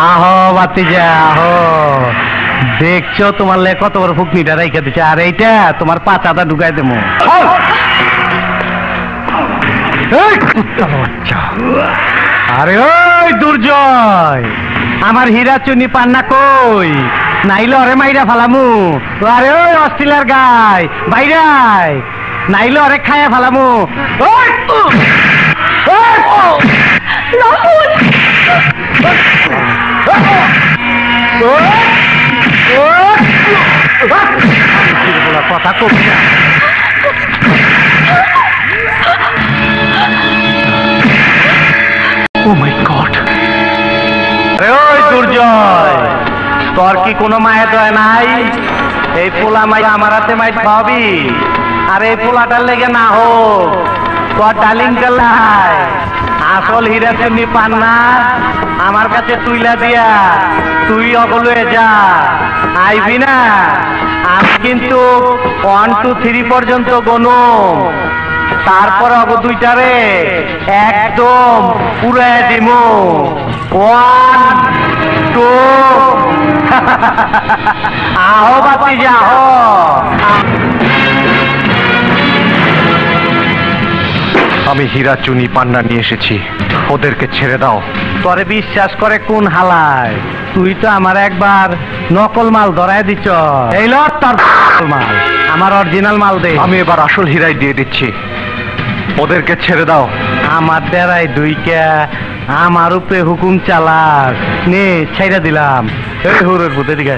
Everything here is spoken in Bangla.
আহো বাতিজা আহো, দেখছো তোমার লে কত বড় ফুকনিটা রাইখা দিচ্ছে, আর এইটা তোমার পাচাটা ঢুকাই দেবো। আরে ওই দুর্জয়, আমার হীরা চুনি পান্না কই? নাইলে অরে মাইরা ফালামু। আরে ওই অস্ট্রেলিয়ার গাই বাইরাই, নাইলে অরে খায়া ফালামু। কথা কবি না। ও মাই গড! আরে ওই দুর্জয়, তোর কি কোনো মায়া দয় নাই? এই পোলা মাই আমার হাতে মাই খাওয়াবি? আর এই পোলাটার লেগে না হোক তোর ডালিম গেলাই আসল হীরা চুনি পান্না আমার কাছে তুইলা দিয়া তুই অগলয়ে যা, আইবি না? আমি কিন্তু 1 2 3 পর্যন্ত গনো, তারপর অগ দুইটারে একদম পুরাই দিমু। 1 2 আহো বাতি যাও। আমি হীরা চুনি পান্না নিয়ে এসেছি, ওদেরকে ছেড়ে দাও। তোরে বিশ্বাস করে কোন হালায়? তুই তো আমার একবার নকল মাল ধরাই দিছ। এই ল তোর মাল, আমার অরিজিনাল মাল দে। আমি এবার আসল হীরাই দিয়ে দিচ্ছি, ওদেরকে ছেড়ে দাও। আমার দেরাই দুইকা আমার উপরে হুকুম চালাক নে, ছেড়ে দিলাম। এই হুরের ভূতে দিকে